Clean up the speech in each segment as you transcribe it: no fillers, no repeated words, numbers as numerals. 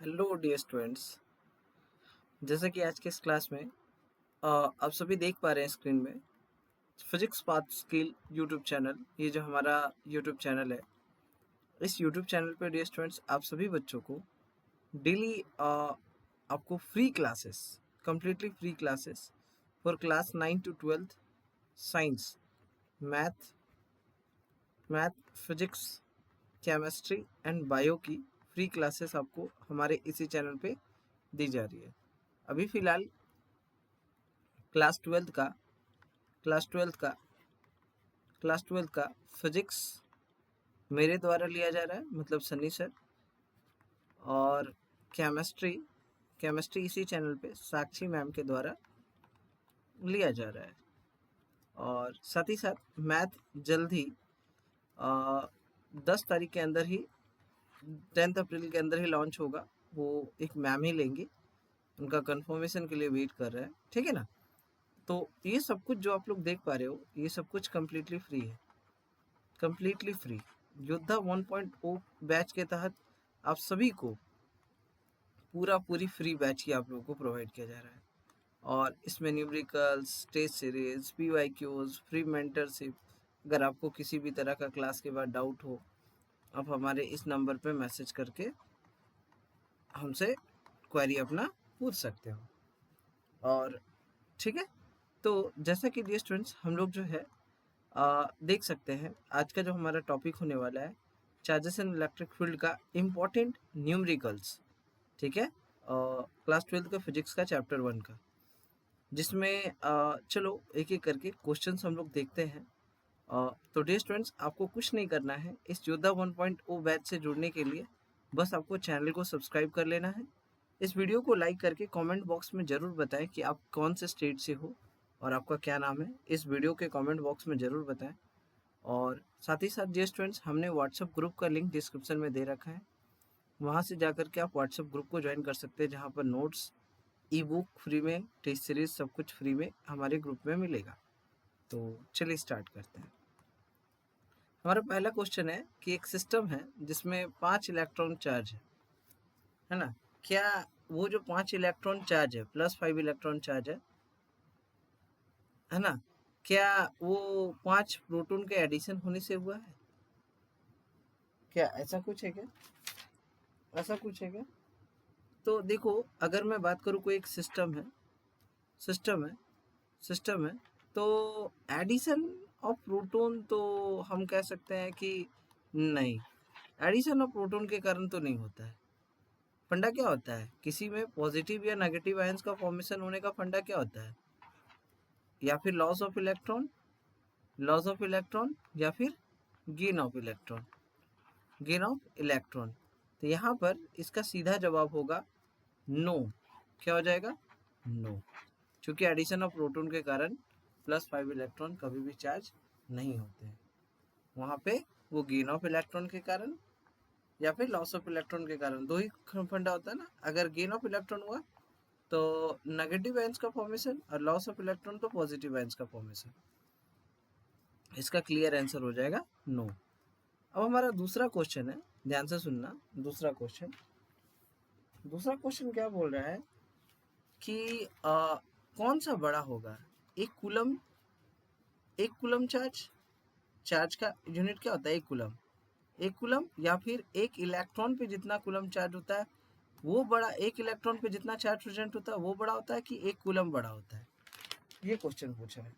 Hello dear students. जैसा कि आज के इस क्लास में आप सभी देख पा रहे हैं स्क्रीन में physics path skill YouTube channel. ये जो हमारा यूट्यूब चैनल है, इस यूट्यूब चैनल पे डियर स्टूडेंट्स आप सभी बच्चों को डेली आपको free classes, completely free classes for class 9 to 12 science, math, physics, chemistry and bio की फ्री क्लासेस आपको हमारे इसी चैनल पे दी जा रही है। अभी फ़िलहाल क्लास ट्वेल्थ का क्लास ट्वेल्थ का फिजिक्स मेरे द्वारा लिया जा रहा है, मतलब सन्नी सर। और केमिस्ट्री इसी चैनल पे साक्षी मैम के द्वारा लिया जा रहा है। और साथ ही साथ मैथ जल्द ही 10 तारीख के अंदर ही, 10 अप्रैल के अंदर ही लॉन्च होगा। वो एक मैम ही लेंगी, उनका कंफर्मेशन के लिए वेट कर रहे हैं, ठीक है ना। तो ये सब कुछ जो आप लोग देख पा रहे हो, ये सब कुछ कम्प्लीटली फ्री है, कम्प्लीटली फ्री। योद्धा 1.0 बैच के तहत आप सभी को पूरी फ्री बैच ही आप लोगों को प्रोवाइड किया जा रहा है। और इसमें numericals, test series, PYQs, free mentorship. अगर आपको किसी भी तरह का क्लास के बाद डाउट हो, आप हमारे इस नंबर पे मैसेज करके हमसे क्वेरी अपना पूछ सकते हो। और ठीक है, तो जैसा कि डियर स्टूडेंट्स हम लोग जो है देख सकते हैं, आज का जो हमारा टॉपिक होने वाला है चार्जेस एंड इलेक्ट्रिक फील्ड का इम्पोर्टेंट न्यूमेरिकल्स, ठीक है। क्लास 12 का फिजिक्स का चैप्टर 1 का, जिसमें चलो एक एक करके क्वेश्चंस हम लोग देखते हैं। तो डियर स्टूडेंट्स, आपको कुछ नहीं करना है इस योद्धा 1.0 बैच से जुड़ने के लिए। बस आपको चैनल को सब्सक्राइब कर लेना है, इस वीडियो को लाइक करके कमेंट बॉक्स में ज़रूर बताएं कि आप कौन से स्टेट से हो और आपका क्या नाम है। इस वीडियो के कमेंट बॉक्स में ज़रूर बताएं। और साथ ही साथ डियर स्टूडेंट्स, हमने व्हाट्सएप ग्रुप का लिंक डिस्क्रिप्शन में दे रखा है, वहाँ से जाकर के आप व्हाट्सएप ग्रुप को ज्वाइन कर सकते हैं, जहाँ पर नोट्स, ई बुक फ्री में, टेस्ट सीरीज सब कुछ फ्री में हमारे ग्रुप में मिलेगा। तो चलिए स्टार्ट करते हैं। हमारा पहला क्वेश्चन है कि एक सिस्टम है जिसमें 5 इलेक्ट्रॉन चार्ज है ना। क्या वो जो 5 इलेक्ट्रॉन चार्ज है, +5 इलेक्ट्रॉन चार्ज है ना, क्या वो 5 प्रोटॉन के एडिशन होने से हुआ है? क्या ऐसा कुछ है क्या? ऐसा कुछ है क्या? तो देखो, अगर मैं बात करूँ, कोई एक सिस्टम है सिस्टम है, तो एडिशन ऑफ प्रोटॉन तो हम कह सकते हैं कि नहीं, एडिशन ऑफ प्रोटॉन के कारण तो नहीं होता है। फंडा क्या होता है, किसी में पॉजिटिव या नेगेटिव आयंस का फॉर्मेशन होने का फंडा क्या होता है? या फिर लॉस ऑफ इलेक्ट्रॉन या फिर गेन ऑफ इलेक्ट्रॉन। तो यहाँ पर इसका सीधा जवाब होगा नो। क्या हो जाएगा? नो, क्योंकि एडिशन ऑफ प्रोटॉन के कारण +5 इलेक्ट्रॉन कभी भी चार्ज नहीं होते हैं। वहाँ पे वो गेन ऑफ इलेक्ट्रॉन के कारण या फिर लॉस ऑफ इलेक्ट्रॉन के कारण, दो ही फंडा होता है ना। अगर गेन ऑफ इलेक्ट्रॉन हुआ तो नेगेटिव आयंस का फॉर्मेशन, और लॉस ऑफ इलेक्ट्रॉन तो पॉजिटिव आयंस का फॉर्मेशन। इसका क्लियर आंसर हो जाएगा नो। अब हमारा दूसरा क्वेश्चन है, ध्यान से सुनना। दूसरा क्वेश्चन क्या बोल रहा है कि कौन सा बड़ा होगा, एक कूलम चार्ज का यूनिट क्या होता है? एक कूलम, या फिर एक इलेक्ट्रॉन पे जितना कूलम चार्ज होता है वो बड़ा, एक इलेक्ट्रॉन पे जितना चार्ज प्रेजेंट होता है वो बड़ा होता है, कि एक कूलम बड़ा होता है? ये क्वेश्चन पूछा है,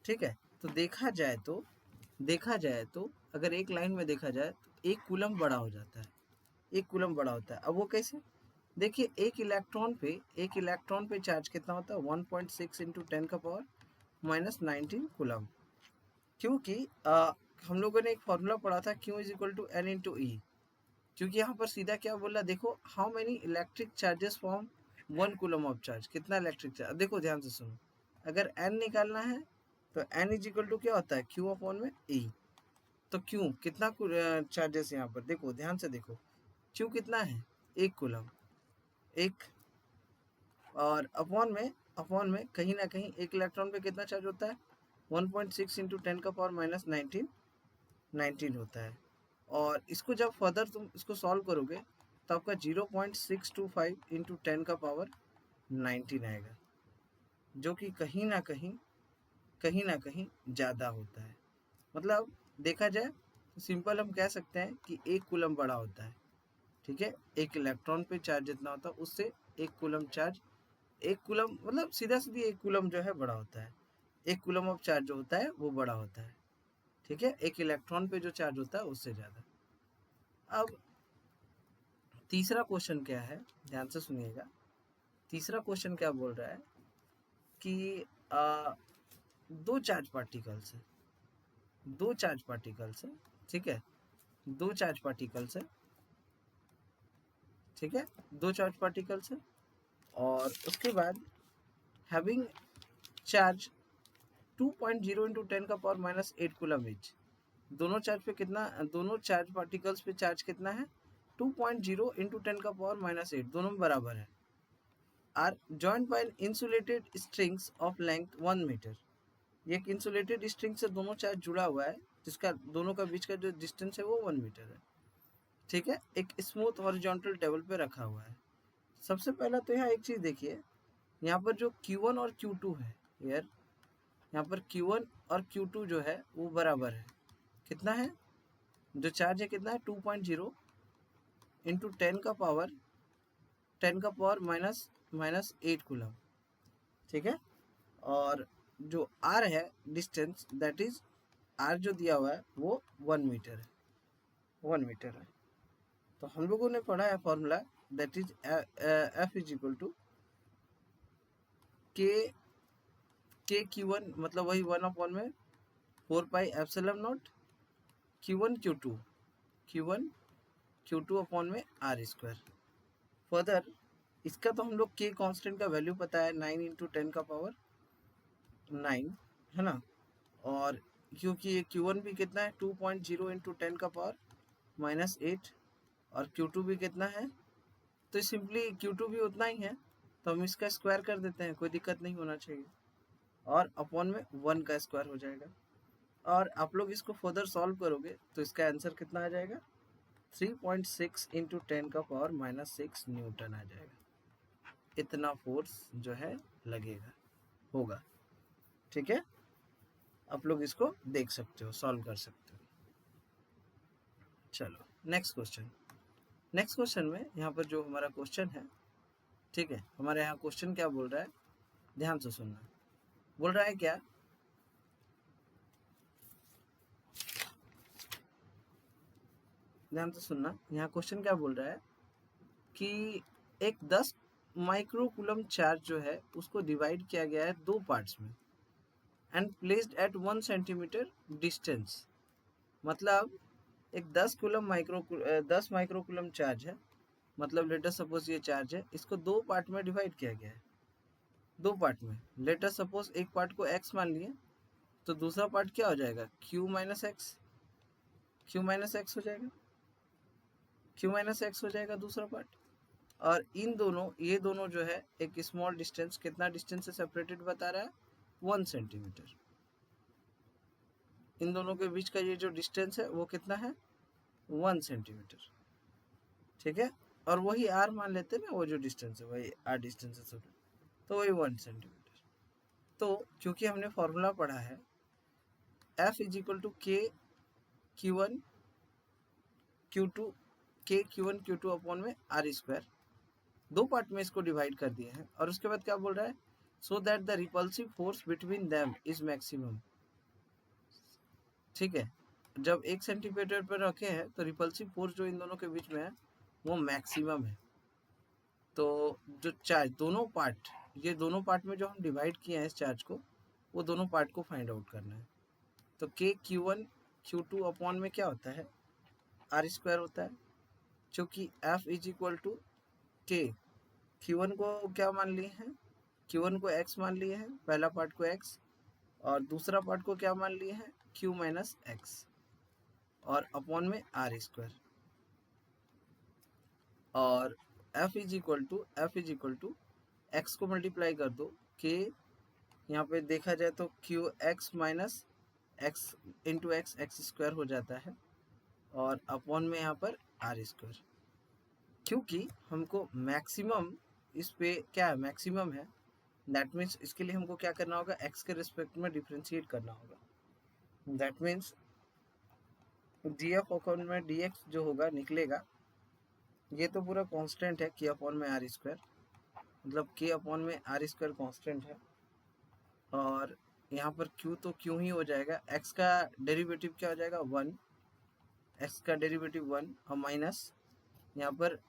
ठीक है। तो देखा जाए तो अगर एक लाइन में देखा जाए तो एक कूलम बड़ा हो जाता है, एक कूलम बड़ा होता है। अब वो कैसे? देखिए, एक इलेक्ट्रॉन पे चार्ज कितना होता है? 1.6 इंटू 10⁻⁻19 कूलम। क्योंकि हम लोगों ने एक फॉर्मूला पढ़ा था, Q is equal to N into e. क्योंकि यहाँ पर सीधा क्या बोला, देखो, how many electric charges form 1 coulomb of charge. कितना इलेक्ट्रिक चार्ज? देखो ध्यान से सुनो, अगर N निकालना है तो N इज इक्वल टू क्या होता है? Q अपॉन में E। तो Q कितना चार्जेस यहाँ पर, देखो ध्यान से देखो, Q कितना है? 1 कूलम, एक। और अपॉन में कहीं ना कहीं एक इलेक्ट्रॉन पे कितना चार्ज होता है? 1.6 इंटू 10⁻⁻19 होता है। और इसको जब फर्दर तुम इसको सॉल्व करोगे तो आपका 0.625 इंटू 10 का पावर 19 आएगा, जो कि कहीं ना कहीं ज़्यादा होता है। मतलब देखा जाए तो सिंपल हम कह सकते हैं कि 1 कूलम बड़ा होता है, ठीक है। एक इलेक्ट्रॉन पे चार्ज जितना होता है उससे 1 कूलम चार्ज, 1 कूलम मतलब सीधा सीधी 1 कूलम जो है बड़ा होता है। 1 कूलम ऑफ चार्ज जो होता है वो बड़ा होता है, ठीक है, एक इलेक्ट्रॉन पे जो चार्ज होता है उससे ज़्यादा। अब तीसरा क्वेश्चन क्या है, ध्यान से सुनिएगा। तीसरा क्वेश्चन क्या बोल रहा है कि दो चार्ज पार्टिकल्स है, दो चार्ज पार्टिकल्स है, ठीक है, दो चार्ज पार्टिकल्स है, ठीक है, दो चार्ज पार्टिकल्स है, और उसके बाद हैविंग चार्ज 2.0 इंटू 10 का पावर माइनस 8 कूलम ईच। दोनों चार्ज पे कितना, दोनों चार्ज पार्टिकल्स पे चार्ज कितना है, 2.0 इंटू 10 का पावर माइनस 8, दोनों में बराबर है। Are joined by insulated strings of length 1 metre. ये एक इंसुलेटेड स्ट्रिंग से दोनों चार्ज जुड़ा हुआ है, जिसका दोनों का बीच का जो डिस्टेंस है वो 1 मीटर है, ठीक है, एक स्मूथ हॉरिजॉन्टल टेबल पे रखा हुआ है। सबसे पहला तो यहाँ एक चीज़ देखिए, यहाँ पर जो Q1 और Q2 है यार, यहाँ पर Q1 और Q2 जो है वो बराबर है, कितना है, जो चार्ज है कितना है 2.0 इंटू 10 का पावर माइनस 8 कूलम, ठीक है। और जो R है डिस्टेंस, दैट इज R जो दिया हुआ है वो 1 मीटर है, 1 मीटर है। तो हम लोगों ने पढ़ा है formula, that is F is equal to K Q1, मतलब वही 1 में 4 pi epsilon naught Q1 Q2 upon में R स्क्वायर। फर्दर इसका तो हम लोग के कांस्टेंट का वैल्यू पता है 9 इंटू 10 का पावर 9, है ना। और क्योंकि ये Q1 भी कितना है 2.0 इंटू 10 का पावर माइनस 8, और Q2 भी कितना है, तो सिंपली Q2 भी उतना ही है, तो हम इसका स्क्वायर कर देते हैं, कोई दिक्कत नहीं होना चाहिए, और अपॉन में 1 का स्क्वायर हो जाएगा। और आप लोग इसको फर्दर सॉल्व करोगे तो इसका आंसर कितना आ जाएगा, 3.6 इंटू 10 का पावर माइनस 6 न्यूटन आ जाएगा। इतना फोर्स जो है लगेगा, होगा, ठीक है। आप लोग इसको देख सकते हो, सॉल्व कर सकते हो। चलो नेक्स्ट क्वेश्चन में यहाँ पर जो हमारा क्वेश्चन है, ठीक है, हमारे यहाँ क्वेश्चन क्या बोल रहा है, ध्यान से सुनना। बोल रहा है क्या, ध्यान से सुनना, यहाँ क्वेश्चन क्या बोल रहा है कि एक 10 माइक्रोकूलम चार्ज जो है उसको डिवाइड किया गया है 2 पार्ट्स में and placed at 1 centimetre distance. मतलब एक 10 माइक्रोकूलम चार्ज है, मतलब लेट अस सपोज ये चार्ज है, इसको 2 पार्ट में डिवाइड किया गया है, 2 पार्ट में। लेट अस सपोज एक पार्ट को x मान लिए, तो दूसरा पार्ट क्या हो जाएगा, q माइनस एक्स हो जाएगा, q माइनस एक्स हो जाएगा दूसरा पार्ट। और इन दोनों, ये दोनों जो है एक स्मॉल डिस्टेंस, कितना डिस्टेंस से सेपरेटेड बता रहा है, 1 सेंटीमीटर। इन दोनों के बीच का ये जो डिस्टेंस है वो कितना है, 1 सेंटीमीटर, ठीक है। और वही r मान लेते हैं ना, वो जो डिस्टेंस है वही r डिस्टेंस है, तो वही 1 सेंटीमीटर। तो क्योंकि हमने फॉर्मूला पढ़ा है F is equal to K Q1 Q2 upon में R स्क्वायर, 2 पार्ट में इसको डिवाइड कर दिए हैं। और उसके बाद क्या बोल रहा है, so that the repulsive force between them is maximum, ठीक है। जब 1 सेंटीमीटर पर रखे हैं तो रिपल्सिव फोर्स जो इन दोनों के बीच में है वो मैक्सिमम है। तो जो चार्ज दोनों पार्ट, ये दोनों पार्ट में जो हम डिवाइड किए हैं इस चार्ज को, वो दोनों पार्ट को फाइंड आउट करना है। तो के Q1 Q2 अपॉन में क्या होता है, R स्क्वायर होता है, क्योंकि F is equal to K Q1 को क्या मान लिए हैं, Q1 को x मान लिए हैं, पहला पार्ट को x, और दूसरा पार्ट को क्या मान लिए हैं, Q माइनस एक्स, और अपॉन में R स्क्वायर। और F is equal to x को मल्टीप्लाई कर दो, के यहाँ पे देखा जाए तो Q X minus X into X square हो जाता है, और अपॉन में यहाँ पर R स्क्वायर, क्योंकि हमको मैक्सिमम इस पे क्या है, मैक्सिमम है, दैट मीन्स इसके लिए हमको क्या करना होगा, x के रिस्पेक्ट में डिफ्रेंशिएट करना होगा। दैट मीन्स df अपॉन में dx जो होगा निकलेगा, ये तो पूरा कांस्टेंट है k अपॉन में r स्क्वायर, मतलब k अपॉन में r स्क्वायर कांस्टेंट है, और यहाँ पर q तो q ही हो जाएगा, x का डेरिवेटिव क्या हो जाएगा 1, x का डेरिवेटिव 1, और माइनस यहाँ पर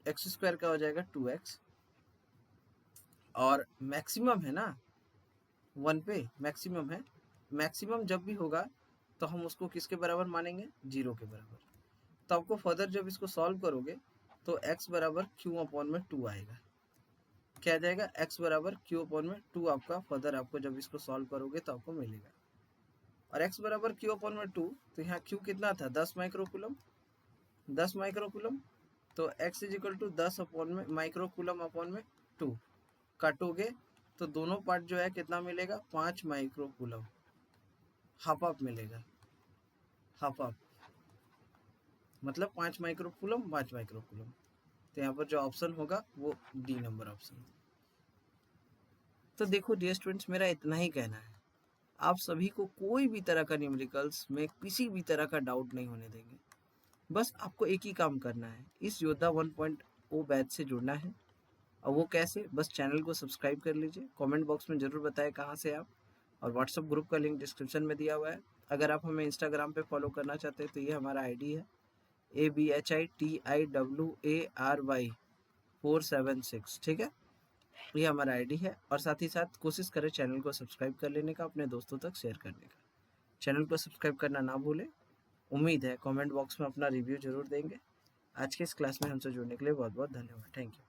x स्क्वायर का हो जाएगा 2x, और मैक्सिमम है ना 1 पे, मैक्सिमम है, मैक्सिमम जब भी होगा तो हम उसको किसके बराबर मानेंगे, 0 के बराबर। तो आपको फर्दर जब इसको सॉल्व करोगे तो x बराबर q अपॉन में 2 आएगा, क्या आ जाएगा, x बराबर q अपॉन में 2 आपका फर्दर आपको जब इसको सॉल्व करोगे तो आपको मिलेगा। और x बराबर q अपॉन में 2, तो यहाँ q कितना था, 10 माइक्रोकूलम, 10 माइक्रोकूलम, तो x is equal to 10 upon में माइक्रोकूलम अपॉन में 2, काटोगे तो दोनों पार्ट जो है कितना मिलेगा, 5 माइक्रोकूलम, हाफ हाफ मिलेगा, हाफ हाफ मतलब 5 माइक्रोकूलम 5 माइक्रोकूलम। तो यहाँ पर जो ऑप्शन होगा वो डी नंबर ऑप्शन। तो देखो डियर स्टूडेंट्स, मेरा इतना ही कहना है, आप सभी को कोई भी तरह का न्यूमेरिकल्स में किसी भी तरह का डाउट नहीं होने देंगे। बस आपको एक ही काम करना है, इस योद्धा 1.0 बैच से जुड़ना है। और वो कैसे, बस चैनल को सब्सक्राइब कर लीजिए, कमेंट बॉक्स में ज़रूर बताएं कहाँ से आप, और व्हाट्सअप ग्रुप का लिंक डिस्क्रिप्शन में दिया हुआ है। अगर आप हमें इंस्टाग्राम पे फॉलो करना चाहते हैं तो ये हमारा आईडी है ABHITIWARY476, ठीक है, ये हमारा आईडी है। और साथ ही साथ कोशिश करें चैनल को सब्सक्राइब कर लेने का, अपने दोस्तों तक शेयर करने का। चैनल को सब्सक्राइब करना ना भूलें। उम्मीद है कमेंट बॉक्स में अपना रिव्यू जरूर देंगे। आज के इस क्लास में हमसे जुड़ने के लिए बहुत बहुत धन्यवाद। Thank you.